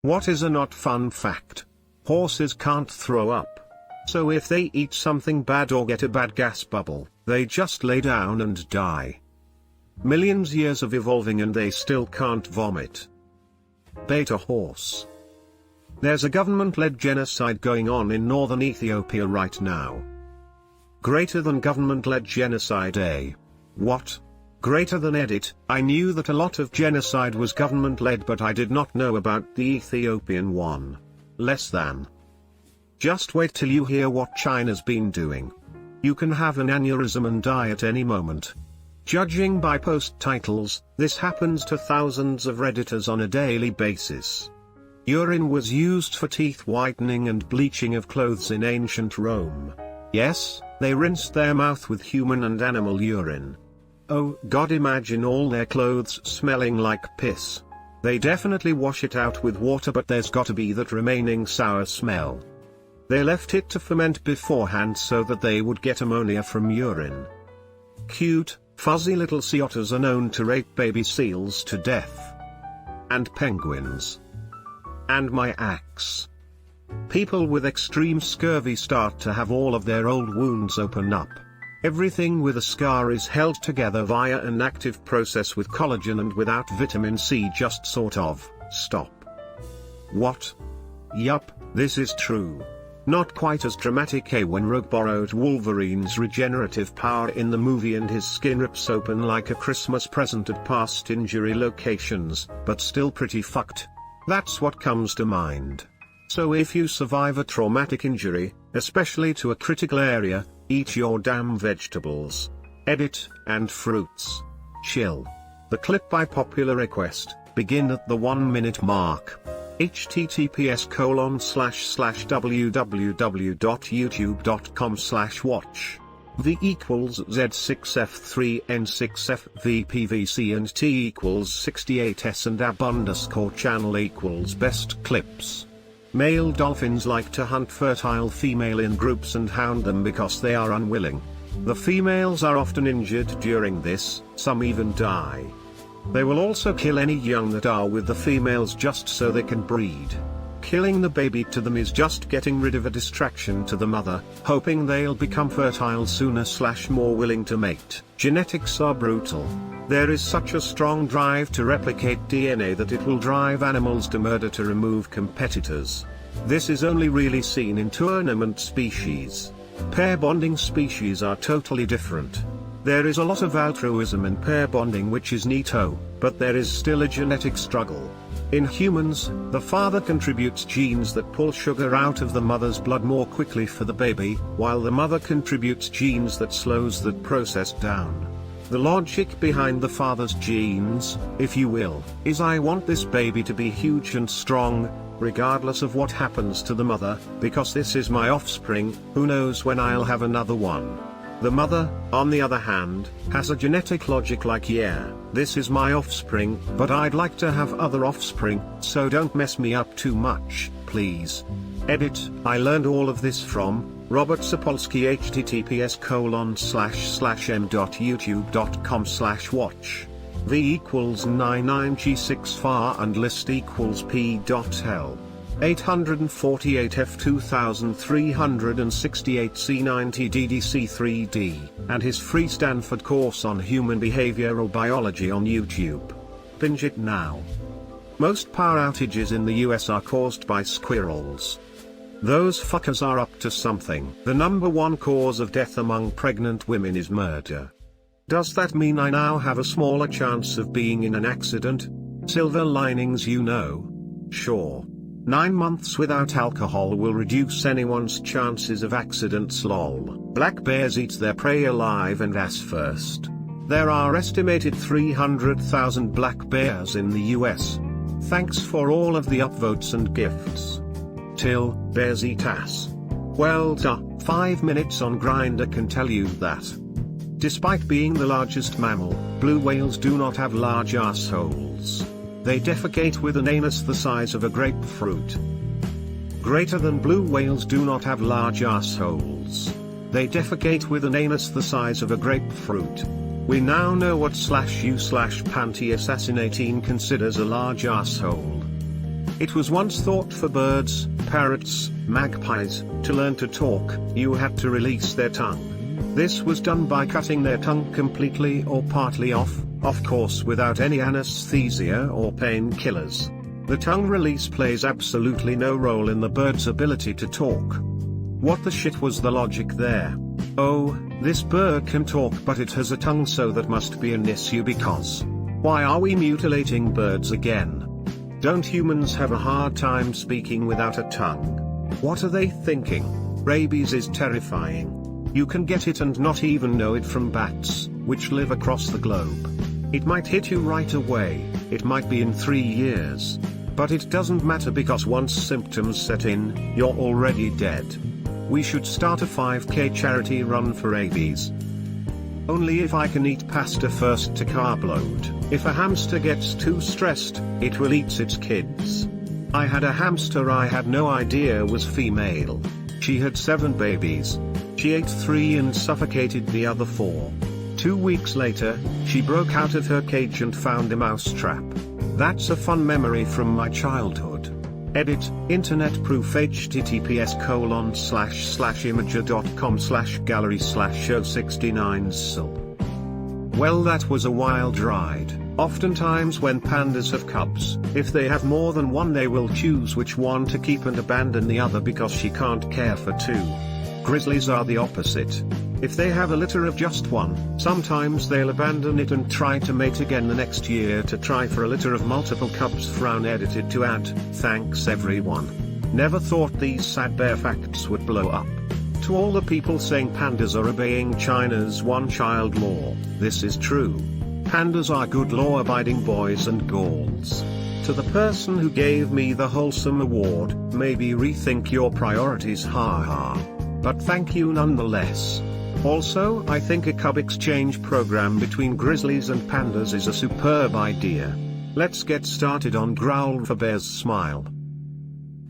What is a not fun fact? Horses can't throw up. So if they eat something bad or get a bad gas bubble, they just lay down and die. Millions years of evolving and they still can't vomit. Beta horse. There's a government-led genocide going on in northern Ethiopia right now. Greater than government-led genocide, eh? What? Greater than edit. I knew that a lot of genocide was government-led, but I did not know about the Ethiopian one. Less than. Just wait till you hear what China's been doing. You can have an aneurysm and die at any moment. Judging by post titles, this happens to thousands of Redditors on a daily basis. Urine was used for teeth whitening and bleaching of clothes in ancient Rome. Yes, they rinsed their mouth with human and animal urine. Oh God, imagine all their clothes smelling like piss. They definitely wash it out with water, but there's gotta be that remaining sour smell. They left it to ferment beforehand so that they would get ammonia from urine. Cute, fuzzy little sea otters are known to rape baby seals to death. And penguins. And my axe. People with extreme scurvy start to have all of their old wounds open up. Everything with a scar is held together via an active process with collagen, and without vitamin C just sort of stop. What? Yup, this is true. Not quite as dramatic when Rogue borrowed Wolverine's regenerative power in the movie and his skin rips open like a Christmas present at past injury locations, but still pretty fucked. That's what comes to mind. So if you survive a traumatic injury, especially to a critical area, eat your damn vegetables. Edit, and fruits. Chill. The clip by popular request, begin at the 1 minute mark. https://www.youtube.com/watch. V equals Z6F3N6FVPVC and T equals 68S and ab_ channel equals best clips. Male dolphins like to hunt fertile female in groups and hound them because they are unwilling. The females are often injured during this, some even die. They will also kill any young that are with the females just so they can breed. Killing the baby to them is just getting rid of a distraction to the mother, hoping they'll become fertile sooner / more willing to mate. Genetics are brutal. There is such a strong drive to replicate DNA that it will drive animals to murder to remove competitors. This is only really seen in tournament species. Pair bonding species are totally different. There is a lot of altruism in pair bonding, which is neato, but there is still a genetic struggle. In humans, the father contributes genes that pull sugar out of the mother's blood more quickly for the baby, while the mother contributes genes that slows that process down. The logic behind the father's genes, if you will, is I want this baby to be huge and strong, regardless of what happens to the mother, because this is my offspring, who knows when I'll have another one. The mother, on the other hand, has a genetic logic like, yeah, this is my offspring, but I'd like to have other offspring, so don't mess me up too much, please. Edit, I learned all of this from Robert Sapolsky, https://m.youtube.com/watch. V equals 99G6 far and list equals p.l. 848 F2368 C90 DDC3D, and his free Stanford course on human behavioral biology on YouTube. Binge it now. Most power outages in the US are caused by squirrels. Those fuckers are up to something. The #1 cause of death among pregnant women is murder. Does that mean I now have a smaller chance of being in an accident? Silver linings, you know. Sure. 9 months without alcohol will reduce anyone's chances of accidents, lol. Black bears eat their prey alive and ass first. There are estimated 300,000 black bears in the US. Thanks for all of the upvotes and gifts. Till, bears eat ass. Well duh, 5 minutes on Grindr can tell you that. Despite being the largest mammal, blue whales do not have large assholes. They defecate with an anus the size of a grapefruit. Greater than blue whales do not have large assholes. They defecate with an anus the size of a grapefruit. We now know what /u/panty assassinating considers a large asshole. It was once thought for birds, parrots, magpies, to learn to talk, you had to release their tongue. This was done by cutting their tongue completely or partly off, of course without any anesthesia or painkillers. The tongue release plays absolutely no role in the bird's ability to talk. What the shit was the logic there? Oh, this bird can talk but it has a tongue, so that must be an issue, because why are we mutilating birds again? Don't humans have a hard time speaking without a tongue? What are they thinking? Rabies is terrifying. You can get it and not even know it from bats, which live across the globe. It might hit you right away, it might be in 3 years. But it doesn't matter, because once symptoms set in, you're already dead. We should start a 5K charity run for rabies. Only if I can eat pasta first to carb load. If a hamster gets too stressed, it will eat its kids. I had a hamster I had no idea was female. She had 7 babies. She ate 3 and suffocated the other 4. 2 weeks later, she broke out of her cage and found a mousetrap. That's a fun memory from my childhood. Edit, internet proof, https://imager.com/gallery/069sil. Well, that was a wild ride. Oftentimes when pandas have cubs, if they have more than one, they will choose which one to keep and abandon the other because she can't care for 2. Grizzlies are the opposite. If they have a litter of just one, sometimes they'll abandon it and try to mate again the next year to try for a litter of multiple cubs. Frown edited to add, thanks everyone. Never thought these sad bear facts would blow up. To all the people saying pandas are obeying China's one-child law, this is true. Pandas are good law-abiding boys and girls. To the person who gave me the wholesome award, maybe rethink your priorities, haha. But thank you nonetheless. Also, I think a cub exchange program between grizzlies and pandas is a superb idea. Let's get started on Growl for Bear's Smile.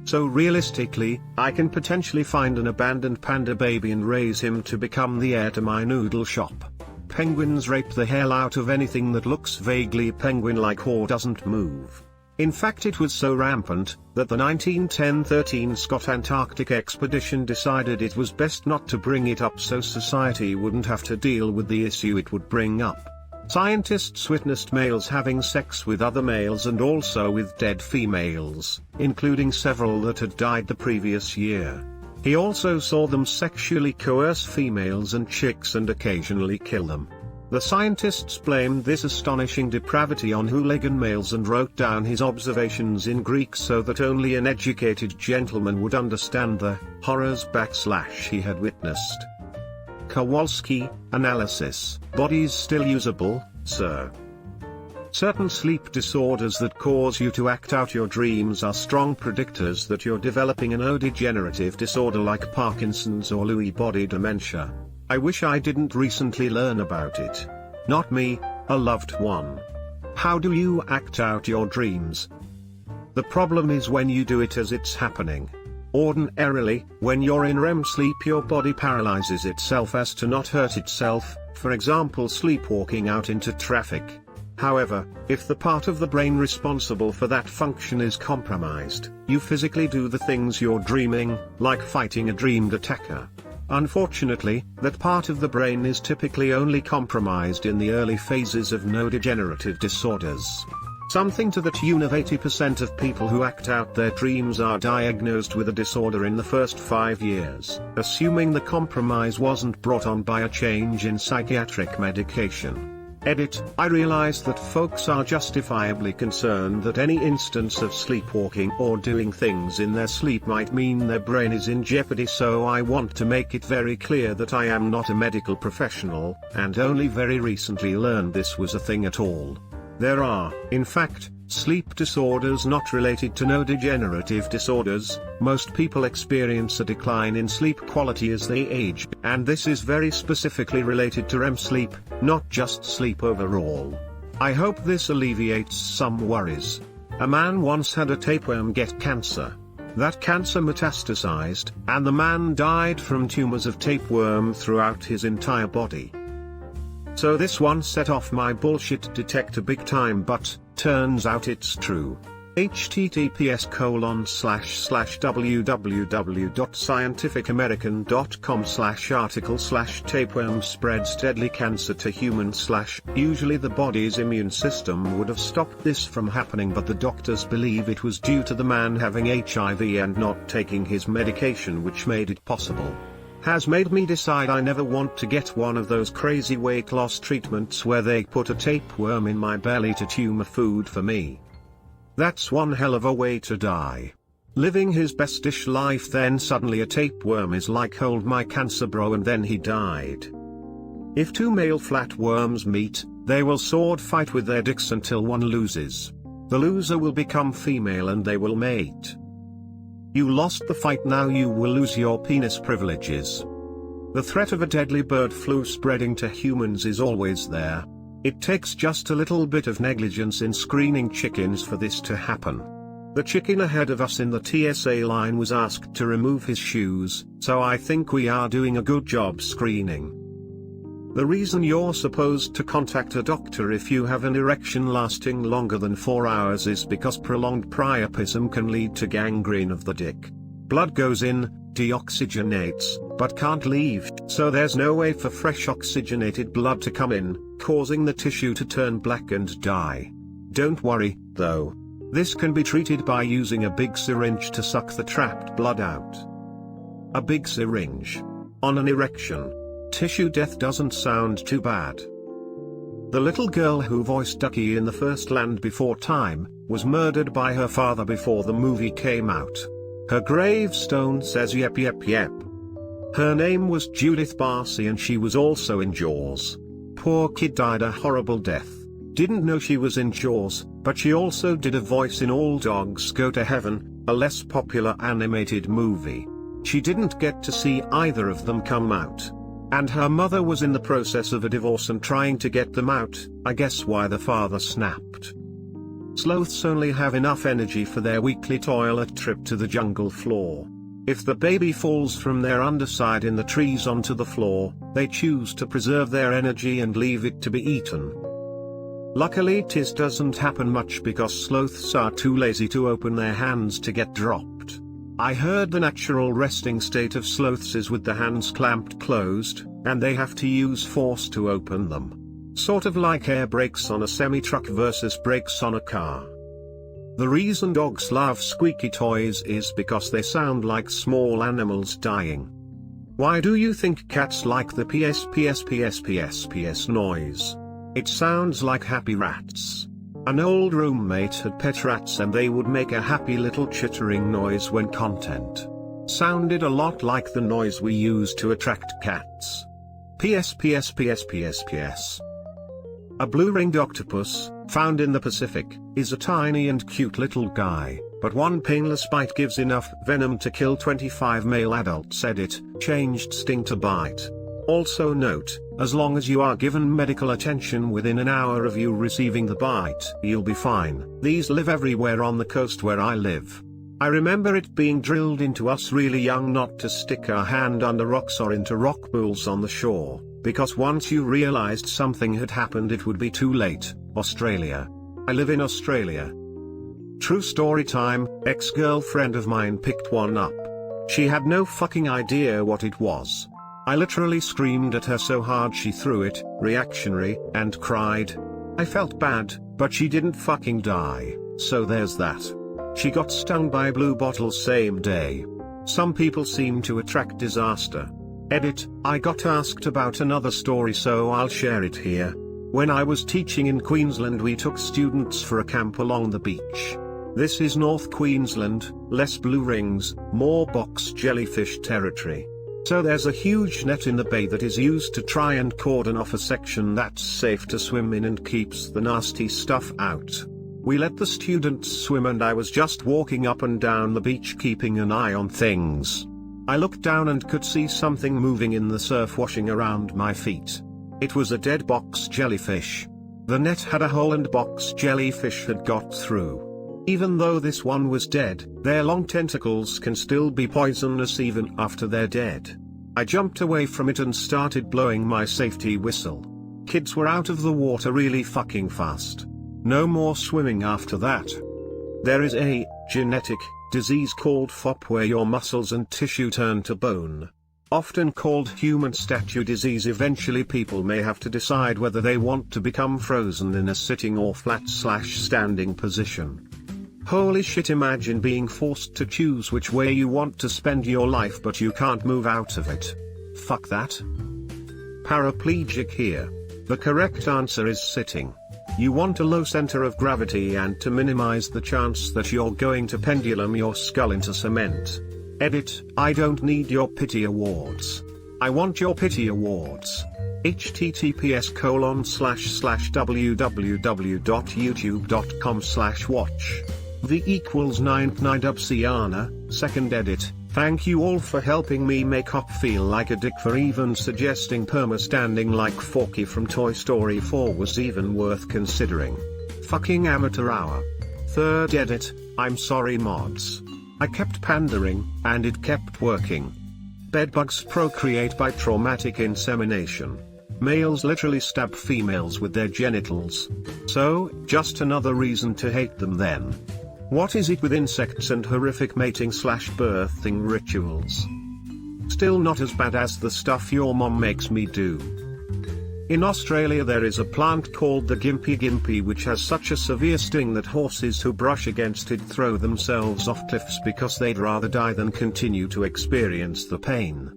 So realistically, I can potentially find an abandoned panda baby and raise him to become the heir to my noodle shop. Penguins rape the hell out of anything that looks vaguely penguin-like or doesn't move. In fact, it was so rampant, that the 1910-13 Scott Antarctic expedition decided it was best not to bring it up so society wouldn't have to deal with the issue it would bring up. Scientists witnessed males having sex with other males and also with dead females, including several that had died the previous year. He also saw them sexually coerce females and chicks and occasionally kill them. The scientists blamed this astonishing depravity on hooligan males and wrote down his observations in Greek so that only an educated gentleman would understand the horrors he had witnessed. Kowalski, analysis. Bodies still usable, sir. Certain sleep disorders that cause you to act out your dreams are strong predictors that you're developing a neurodegenerative disorder like Parkinson's or Lewy body dementia. I wish I didn't recently learn about it. Not me, a loved one. How do you act out your dreams? The problem is when you do it as it's happening. Ordinarily, when you're in REM sleep, your body paralyzes itself as to not hurt itself, for example sleepwalking out into traffic. However, if the part of the brain responsible for that function is compromised, you physically do the things you're dreaming, like fighting a dreamed attacker. Unfortunately, that part of the brain is typically only compromised in the early phases of neurodegenerative disorders. Something to the tune of 80% of people who act out their dreams are diagnosed with a disorder in the first 5 years, assuming the compromise wasn't brought on by a change in psychiatric medication. Edit, I realize that folks are justifiably concerned that any instance of sleepwalking or doing things in their sleep might mean their brain is in jeopardy, so I want to make it very clear that I am not a medical professional, and only very recently learned this was a thing at all. There are, in fact, sleep disorders not related to neurodegenerative disorders. Most people experience a decline in sleep quality as they age, and this is very specifically related to REM sleep, not just sleep overall. I hope this alleviates some worries. A man once had a tapeworm get cancer. That cancer metastasized, and the man died from tumors of tapeworm throughout his entire body. So this one set off my bullshit detector big time, but turns out it's true. https://www.scientificamerican.com/article/tapeworm spreads deadly cancer to humans/ usually the body's immune system would have stopped this from happening, but the doctors believe it was due to the man having HIV and not taking his medication which made it possible. Has made me decide I never want to get one of those crazy weight loss treatments where they put a tapeworm in my belly to tumor food for me. That's one hell of a way to die. Living his bestish life, then suddenly a tapeworm is like hold my cancer bro, and then he died. If two male flatworms meet, they will sword fight with their dicks until one loses. The loser will become female and they will mate. You lost the fight, now you will lose your penis privileges. The threat of a deadly bird flu spreading to humans is always there. It takes just a little bit of negligence in screening chickens for this to happen. The chicken ahead of us in the TSA line was asked to remove his shoes, so I think we are doing a good job screening. The reason you're supposed to contact a doctor if you have an erection lasting longer than 4 hours is because prolonged priapism can lead to gangrene of the dick. Blood goes in, deoxygenates, but can't leave, so there's no way for fresh oxygenated blood to come in, causing the tissue to turn black and die. Don't worry, though. This can be treated by using a big syringe to suck the trapped blood out. A big syringe. On an erection. Tissue death doesn't sound too bad. The little girl who voiced Ducky in The First Land Before Time was murdered by her father before the movie came out. Her gravestone says yep yep yep. Her name was Judith Barcy and she was also in Jaws. Poor kid died a horrible death. Didn't know she was in Jaws, but she also did a voice in All Dogs Go to Heaven, a less popular animated movie. She didn't get to see either of them come out. And her mother was in the process of a divorce and trying to get them out, I guess why the father snapped. Sloths only have enough energy for their weekly toilet trip to the jungle floor. If the baby falls from their underside in the trees onto the floor, they choose to preserve their energy and leave it to be eaten. Luckily this doesn't happen much because sloths are too lazy to open their hands to get dropped. I heard the natural resting state of sloths is with the hands clamped closed, and they have to use force to open them. Sort of like air brakes on a semi-truck versus brakes on a car. The reason dogs love squeaky toys is because they sound like small animals dying. Why do you think cats like the PS noise? It sounds like happy rats. An old roommate had pet rats and they would make a happy little chittering noise when content. Sounded a lot like the noise we use to attract cats. PS. A blue-ringed octopus, found in the Pacific, is a tiny and cute little guy, but one painless bite gives enough venom to kill 25 male adults. Edit, changed sting to bite. Also note, as long as you are given medical attention within an hour of you receiving the bite, you'll be fine. These live everywhere on the coast where I live. I remember it being drilled into us really young not to stick our hand under rocks or into rock pools on the shore, because once you realized something had happened it would be too late. Australia. I live in Australia. True story time, ex-girlfriend of mine picked one up. She had no fucking idea what it was. I literally screamed at her so hard she threw it, reactionary, and cried. I felt bad, but she didn't fucking die, so there's that. She got stung by blue bottles same day. Some people seem to attract disaster. Edit, I got asked about another story so I'll share it here. When I was teaching in Queensland we took students for a camp along the beach. This is North Queensland, less blue rings, more box jellyfish territory. So there's a huge net in the bay that is used to try and cordon off a section that's safe to swim in and keeps the nasty stuff out. We let the students swim and I was just walking up and down the beach keeping an eye on things. I looked down and could see something moving in the surf washing around my feet. It was a dead box jellyfish. The net had a hole and box jellyfish had got through. Even though this one was dead, their long tentacles can still be poisonous even after they're dead. I jumped away from it and started blowing my safety whistle. Kids were out of the water really fucking fast. No more swimming after that. There is a genetic disease called FOP where your muscles and tissue turn to bone. Often called human statue disease. Eventually people may have to decide whether they want to become frozen in a sitting or flat/standing position. Holy shit, imagine being forced to choose which way you want to spend your life but you can't move out of it. Fuck that. Paraplegic here. The correct answer is sitting. You want a low center of gravity and to minimize the chance that you're going to pendulum your skull into cement. Edit, I don't need your pity awards. I want your pity awards. https://www.youtube.com/watch. V equals 9 second edit. Thank you all for helping me make up feel like a dick for even suggesting perma standing like Forky from Toy Story 4 was even worth considering. Fucking amateur hour. Third edit, I'm sorry mods. I kept pandering, and it kept working. Bedbugs procreate by traumatic insemination. Males literally stab females with their genitals. So, just another reason to hate them then. What is it with insects and horrific mating/birthing rituals? Still not as bad as the stuff your mom makes me do. In Australia there is a plant called the gympie which has such a severe sting that horses who brush against it throw themselves off cliffs because they'd rather die than continue to experience the pain.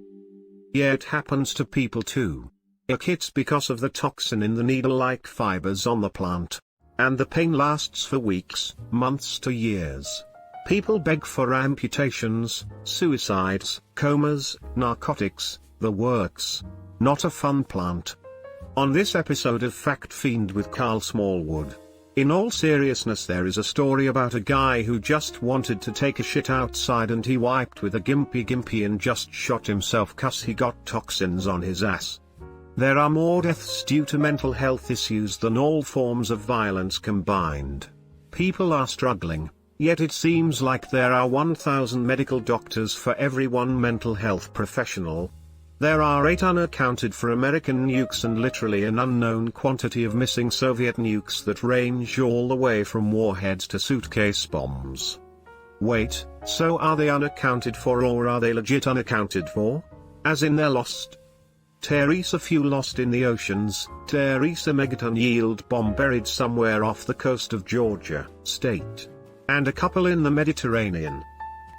Yeah, it happens to people too. It's because of the toxin in the needle-like fibers on the plant. And the pain lasts for weeks, months to years. People beg for amputations, suicides, comas, narcotics, the works. Not a fun plant. On this episode of Fact Fiend with Carl Smallwood. In all seriousness, there is a story about a guy who just wanted to take a shit outside and he wiped with a gympie and just shot himself 'cause he got toxins on his ass. There are more deaths due to mental health issues than all forms of violence combined. People are struggling, yet it seems like there are 1,000 medical doctors for every one mental health professional. There are 8 unaccounted for American nukes and literally an unknown quantity of missing Soviet nukes that range all the way from warheads to suitcase bombs. Wait, so are they unaccounted for or are they legit unaccounted for? As in they're lost? Teresa fuel lost in the oceans, Teresa megaton yield bomb buried somewhere off the coast of Georgia, state. And a couple in the Mediterranean,